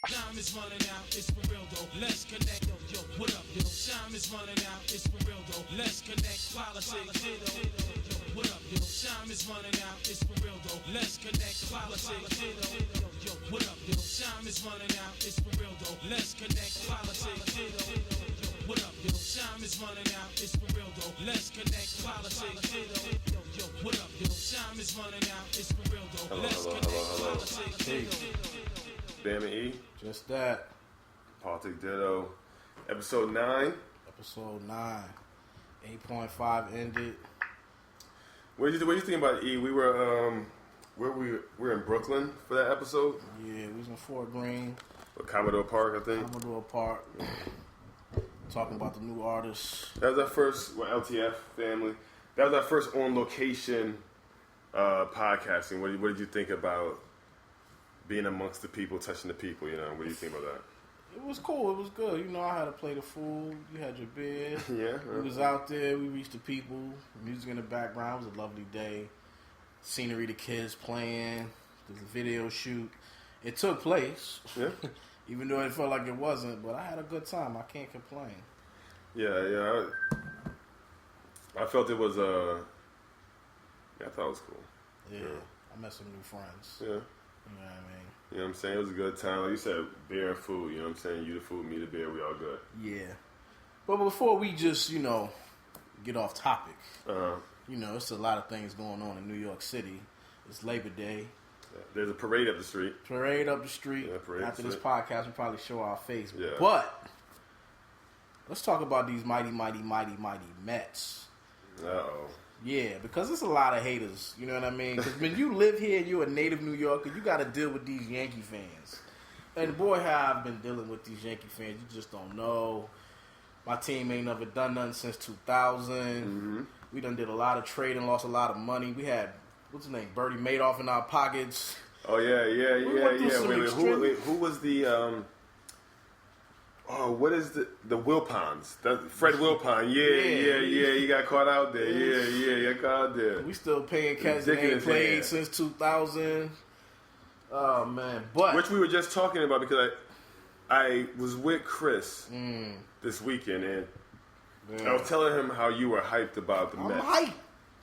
Time is running out, it's for real though. Let's connect, yo, what up, yo? Time is running out, it's for real though. Let's connect, politics, yo, what up, yo? Time is running out, it's for real though. Let's connect, politics, yo, what up, yo? Time is running out, it's for real though. Let's connect, politics, yo, what up, yo? Time is running out, it's for real though. Let's connect, politics, yo, what up, yo? Time is running out, it's for real though. Let's connect, politics, Bam and E. Just that. Politic Ditto. Episode 9. Episode 9. 8.5 ended. What did you think about E? We were we were in Brooklyn for that episode. Yeah, we was in Fort Greene. Commodore Park, I think. Commodore Park. Talking about the new artists. That was our first LTF family. That was our first on location podcasting. What did you think about being amongst the people, touching the people? You know, what do you think about that? It was cool. It was good. You know, I had to play the fool. You had your beer. Yeah. We was out there. We reached the people. Music in the background. It was a lovely day. Scenery, the kids playing. There's a video shoot. It took place. Yeah. Even though it felt like it wasn't, but I had a good time. I can't complain. Yeah. I felt it was I thought it was cool. Yeah. I met some new friends. Yeah. You know what I mean? You know what I'm saying? It was a good time. Like you said, beer and food. You know what I'm saying? You the food, me the beer. We all good. Yeah. But before we just, get off topic, Uh-huh. it's a lot of things going on in New York City. It's Labor Day. Yeah. There's a parade up the street. Parade up the street. Yeah, parade After up the this street. podcast, we'll probably show our face. Yeah. But let's talk about these mighty Mets. Uh-oh. Yeah, because there's a lot of haters. You know what I mean? Because when you live here and you're a native New Yorker, you got to deal with these Yankee fans. And boy, how I've been dealing with these Yankee fans. You just don't know. My team ain't never done nothing since 2000. Mm-hmm. We done did a lot of trading, lost a lot of money. We had, what's his name, Bertie Madoff in our pockets. Oh, yeah. went through some extreme- Who was the... what is the Wilpons? Fred Wilpon. Yeah. He got caught out there. Yeah. He got caught out there. We still paying cats that ain't Ridiculous, played yeah. since 2000. Oh, man. But Which we were just talking about because I was with Chris this weekend and I was telling him how you were hyped about the Mets.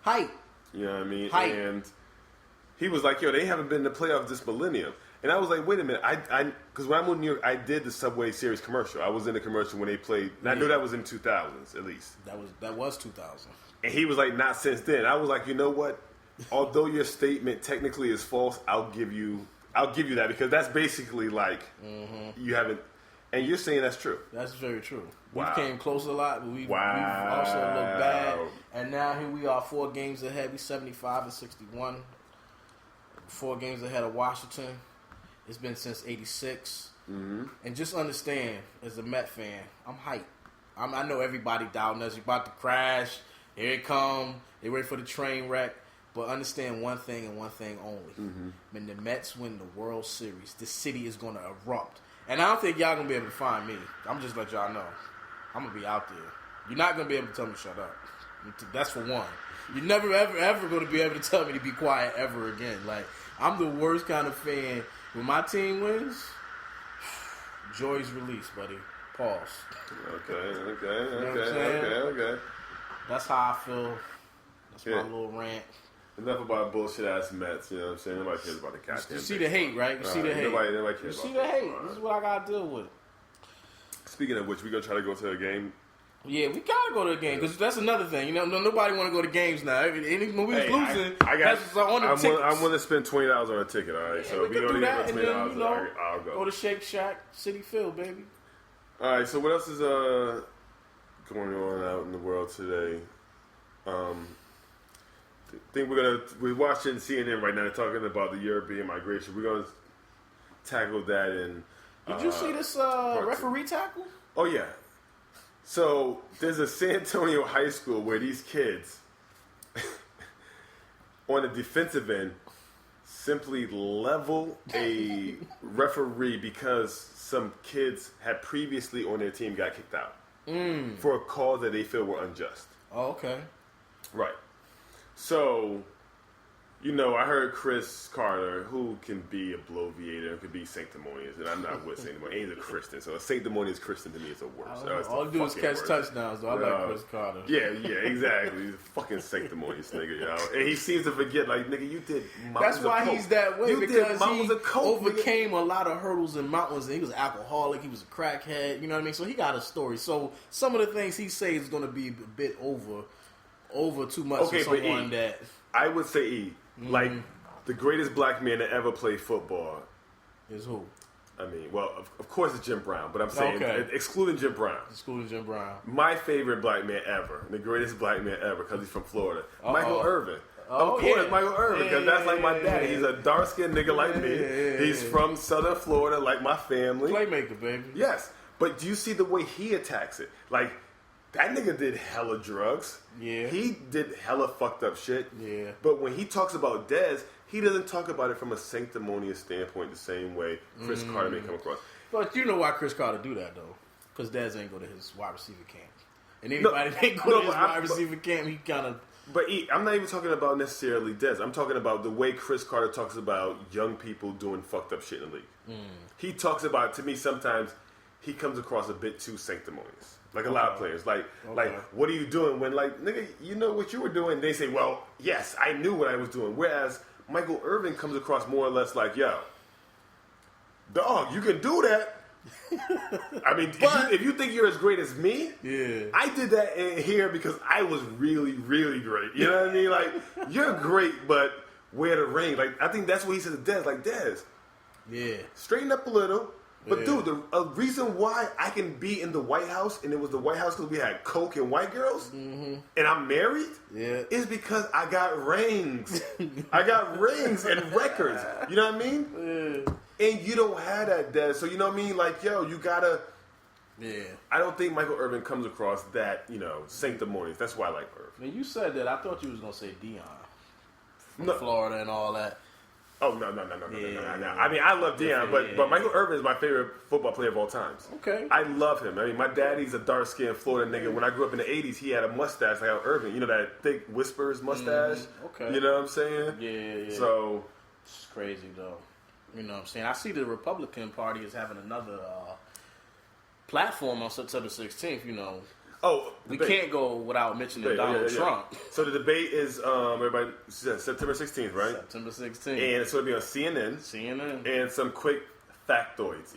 Hype. You know what I mean? Hype. And he was like, yo, they haven't been in the playoffs this millennium. And I was like, wait a minute. Because when I moved to New York, I did the Subway Series commercial. I was in the commercial when they played. And I knew that was in 2000s, at least. That was 2000. And he was like, not since then. I was like, you know what? Although your statement technically is false, I'll give you that because that's basically like you haven't. And you're saying that's true. That's very true. Wow. We came close a lot, but we've Wow. also looked bad. And now here we are, 4 games ahead. We 75 and 61. 4 games ahead of Washington. It's been since 86. Mm-hmm. And just understand, as a Met fan, I'm hyped. I know everybody doubting us. You're about to crash. Here it come. They wait for the train wreck. But understand one thing and one thing only. Mm-hmm. When the Mets win the World Series, the city is going to erupt. And I don't think y'all going to be able to find me. I'm just let y'all know. I'm going to be out there. You're not going to be able to tell me to shut up. That's for one. You're never, ever going to be able to tell me to be quiet ever again. Like, I'm the worst kind of fan. When my team wins, joy's released, buddy. Pause. Okay. That's how I feel. That's Yeah. my little rant. Enough about bullshit ass Mets. You know what I'm saying? Nobody cares about the goddamn. You see the hate, right? You see the hate. Nobody You cares see about the hate. This is what I got to deal with. Speaking of which, we gonna try to go to a game. Yeah, we gotta go to the game because that's another thing. Nobody want to go to games now. When we was losing, that's on the tickets. I'm gonna spend $20 on a ticket. All right, Yeah, so we if can you don't do even that, put and $20, then I'll go. Go to Shake Shack, City Field, baby. All right, so what else is going on out in the world today? I think we're watching CNN right now. They're talking about the European migration. We're gonna tackle that in. Did you see this referee tackle? Oh yeah. So there's a San Antonio high school where these kids on the defensive end simply level a referee because some kids had previously on their team got kicked out for a call that they feel were unjust. Oh, okay. Right. So You know, I heard Chris Carter, who can be a bloviator, could be sanctimonious, and I'm not with sanctimonious. He's a Christian, so a sanctimonious Christian to me is the worst. All he do is catch touchdowns, though. I like Chris Carter. Yeah, exactly. He's a fucking sanctimonious nigga, yo. And he seems to forget, like, nigga, you did mountains That's why he's that way, because he overcame a lot of hurdles and mountains, and he was an alcoholic, he was a crackhead, you know what I mean? So he got a story. So some of the things he says is going to be a bit over too much for someone that... I would say E. Like, the greatest black man to ever play football. Is who? I mean, well, of course it's Jim Brown, but I'm saying, excluding Jim Brown. Excluding Jim Brown. My favorite black man ever, the greatest black man ever, because he's from Florida. Michael Irvin. Of course, Michael Irvin, because that's like my daddy. He's a dark-skinned nigga like me. He's from Southern Florida, like my family. Playmaker, baby. Yes. But do you see the way he attacks it? Like, that nigga did hella drugs. Yeah. He did hella fucked up shit. Yeah. But when he talks about Dez, he doesn't talk about it from a sanctimonious standpoint the same way Chris Carter may come across. But you know why Chris Carter do that, though? Because Dez ain't go to his wide receiver camp. And anybody that ain't go to his wide receiver camp, he kind of... But I'm not even talking about necessarily Dez. I'm talking about the way Chris Carter talks about young people doing fucked up shit in the league. He talks about, to me, sometimes he comes across a bit too sanctimonious. Like a lot of players. Like, what are you doing when, like, nigga, you know what you were doing? They say, well, yes, I knew what I was doing. Whereas Michael Irvin comes across more or less like, yo, dog, you can do that. I mean, if you think you're as great as me, I did that in here because I was really, really great. You know what I mean? Like, you're great, but wear the ring. Like, I think that's what he said to Dez. Like, Dez, straighten up a little. But dude, the reason why I can be in the White House, and it was the White House because we had coke and white girls, and I'm married, is because I got rings. I got rings and records. You know what I mean? And you don't have that, Des. So you know what I mean? Like, yo, you gotta... I don't think Michael Irvin comes across that, you know, sanctimonious. That's why I like Irvin. When you said that, I thought you was going to say Dion. From Florida and all that. Oh, no. I mean, I love Deion, but Michael Irvin is my favorite football player of all time. Okay. I love him. I mean, my daddy's a dark-skinned Florida nigga. When I grew up in the 80s, he had a mustache like Irvin. You know, that thick Whispers mustache? Okay. You know what I'm saying? Yeah. So... It's crazy, though. You know what I'm saying? I see the Republican Party is having another platform on September 16th, you know. Oh, we can't go without mentioning Donald Trump. So the debate is everybody September 16th, right? September 16th, and it's going to be on CNN. And some quick factoids.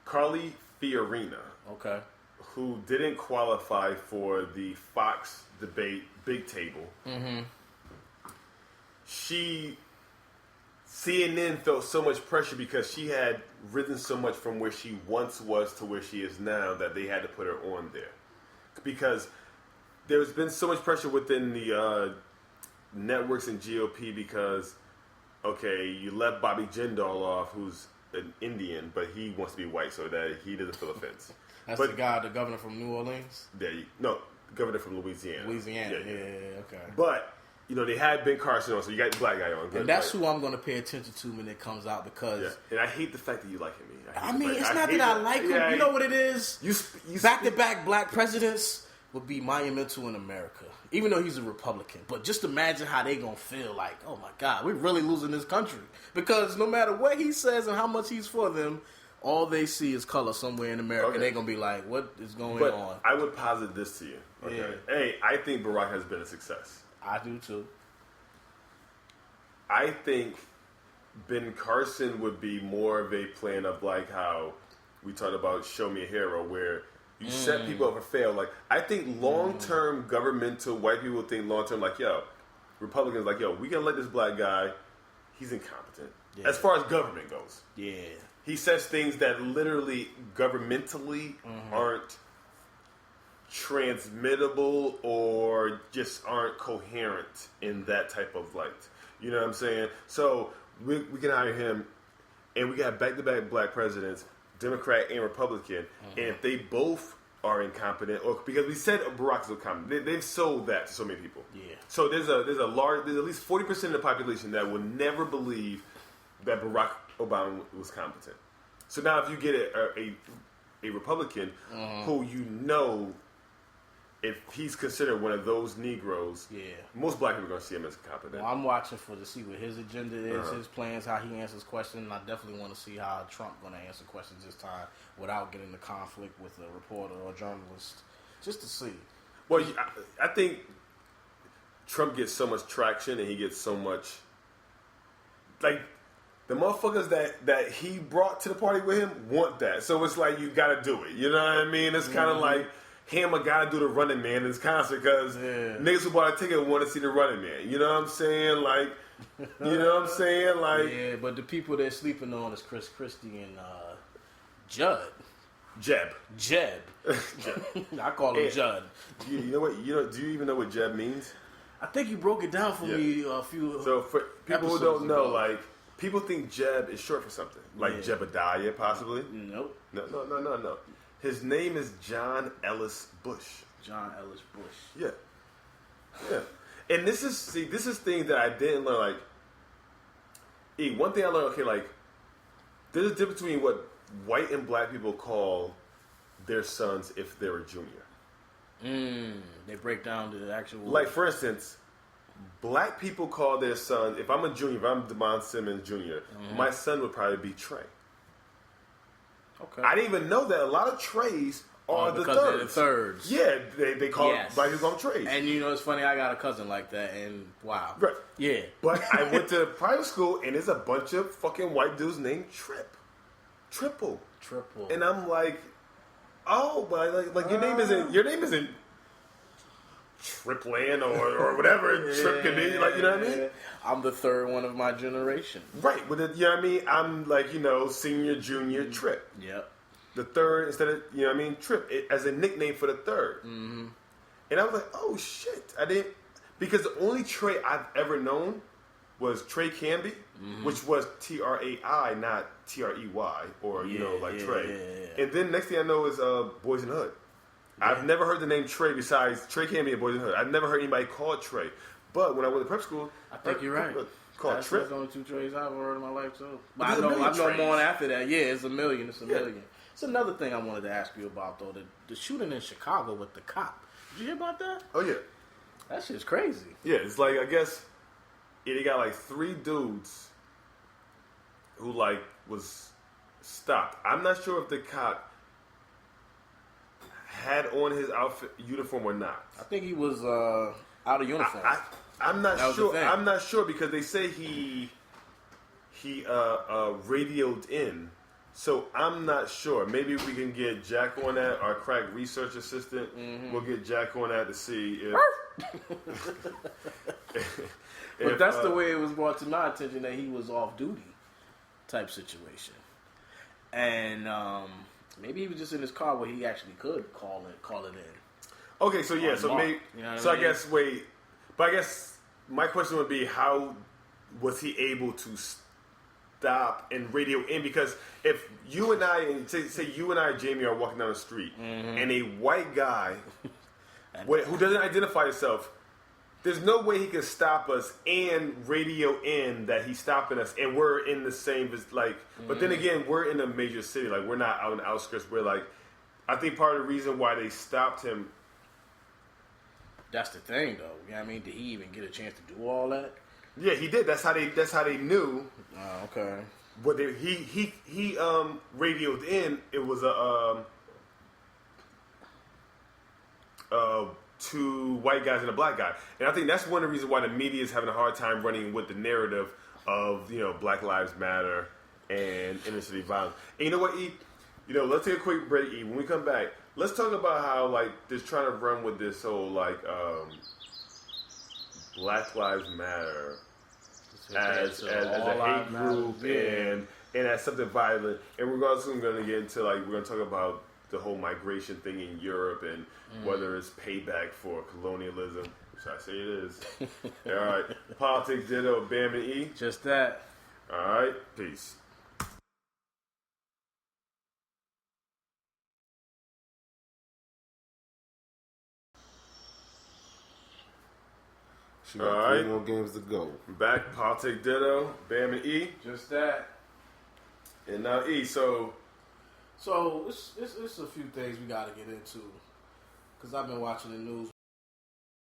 Carly Fiorina, who didn't qualify for the Fox debate Big Table. CNN felt so much pressure because she had risen so much from where she once was to where she is now that they had to put her on there. Because there's been so much pressure within the networks and GOP because, okay, you left Bobby Jindal off, who's an Indian, but he wants to be white, so that he doesn't feel offense. That's the guy, the governor from New Orleans? No, governor from Louisiana. Yeah, okay. But... You know, they had Ben Carson on, so you got the black guy on. And that's who I'm going to pay attention to when it comes out because... Yeah. And I hate the fact that you like him. I mean, it's not that I like him. You know what it is? Back-to-back black presidents would be monumental in America, even though he's a Republican. But just imagine how they going to feel like, oh, my God, we're really losing this country. Because no matter what he says and how much he's for them, all they see is color somewhere in America. They're going to be like, what is going on? I would posit this to you. Okay? Yeah. Hey, I think Barack has been a success. I do too. I think Ben Carson would be more of a plan of like how we talked about Show Me a Hero, where you set people up for fail. Like, I think long-term governmental, white people think long-term like, yo, Republicans like, yo, we can let this black guy, he's incompetent. As far as government goes. Yeah. He says things that literally governmentally aren't transmittable or just aren't coherent in that type of light. You know what I'm saying? So we can hire him, and we got back-to-back black presidents, Democrat and Republican, and if they both are incompetent, or because we said Barack is incompetent, they've sold that to so many people. Yeah. So there's at least 40% of the population that will never believe that Barack Obama was competent. So now if you get a Republican who you know if he's considered one of those Negroes, most black people are going to see him as competent. Well, I'm watching to see what his agenda is, his plans, how he answers questions, and I definitely want to see how Trump going to answer questions this time without getting into conflict with a reporter or journalist, just to see. Well, I think Trump gets so much traction and he gets so much, like, the motherfuckers that he brought to the party with him want that. So it's like, you got to do it. You know what I mean? It's kind of like, him, I gotta do the Running Man in this concert because niggas who bought a ticket want to see the Running Man. You know what I'm saying? Like, you know what I'm saying? Like, yeah, but the people they're sleeping on is Chris Christie and Judd. Jeb. I call him Judd. You know what? Do you even know what Jeb means? I think you broke it down for me a few. So for people who don't know, like, people think Jeb is short for something, like Jebediah, possibly. Nope. No. His name is John Ellis Bush. John Ellis Bush. Yeah. And this is things that I didn't learn. Like, one thing I learned, okay, like, there's a difference between what white and black people call their sons if they're a junior. They break down the actual... Like, for instance, black people call their son, if I'm a junior, if I'm Demond Simmons Jr., my son would probably be Trey. Okay. I didn't even know that a lot of Treys are the thirds. They're the thirds. Yeah, they call black people Treys. And you know, it's funny, I got a cousin like that, and wow. Right. Yeah. But I went to private school, and there's a bunch of fucking white dudes named Triple. And I'm like, oh, but like your name isn't Tripland or whatever Trip could be. Like, you know what I mean? I'm the third one of my generation. Right. But you know what I mean? I'm like, senior, junior, Trip. Yep. The third instead of, you know what I mean? Trip. As a nickname for the third. Mm-hmm. And I was like, oh shit. I didn't, because the only Trey I've ever known was Trey Canby, which was Trai, not Trey, or, Trey. Yeah. And then next thing I know is Boys in the Hood. I've never heard the name Trey besides Trey Canby and Boys in the Hood. I've never heard anybody called Trey. But when I went to prep school, I think you're right. Called Trip. That's the only two Treys I've ever heard in my life, too. But I know more after that. Yeah, it's a million. It's a million. It's another thing I wanted to ask you about, though. The shooting in Chicago with the cop. Did you hear about that? Oh, yeah. That shit's crazy. Yeah, it's like, I guess, they got like 3 dudes who, like, was stopped. I'm not sure if the cop had on his outfit uniform or not. I think he was out of uniform. I'm not sure. I'm not sure because they say he radioed in. So I'm not sure. Maybe we can get Jack on that, our crack research assistant. We'll get Jack on that to see if. But that's the way it was brought to my attention that he was off duty, type situation, and maybe he was just in his car where he actually could call it in. Okay, so yeah, so maybe. You know I guess but I guess my question would be, how was he able to stop and radio in? Because if you and I, say you and I, Jamie, are walking down the street, and a white guy who doesn't identify himself, there's no way he can stop us and radio in that he's stopping us, and we're in the same, like, but then again, we're in a major city, like, we're not out in the outskirts, we're like, I think part of the reason why they stopped him. That's the thing, though. You know what I mean? Did he even get a chance to do all that? Yeah, he did. That's how they knew. Oh, okay. But he radioed in. It was two white guys and a black guy, and I think that's one of the reasons why the media is having a hard time running with the narrative of Black Lives Matter and inner city violence. And you know what, E? Let's take a quick break, E. When we come back, let's talk about how, like, they're trying to run with this whole, like, Black Lives Matter as a hate group and as something violent. And we're also going to get into, like, we're going to talk about the whole migration thing in Europe and whether it's payback for colonialism. Should I say it is? All right. Politic Ditto, Bam and E. Just that. All right. Peace. She got 3 more games to go. Back, Politic Ditto, Bam and E. Just that. And now E, so it's a few things we got to get into. because I've been watching the news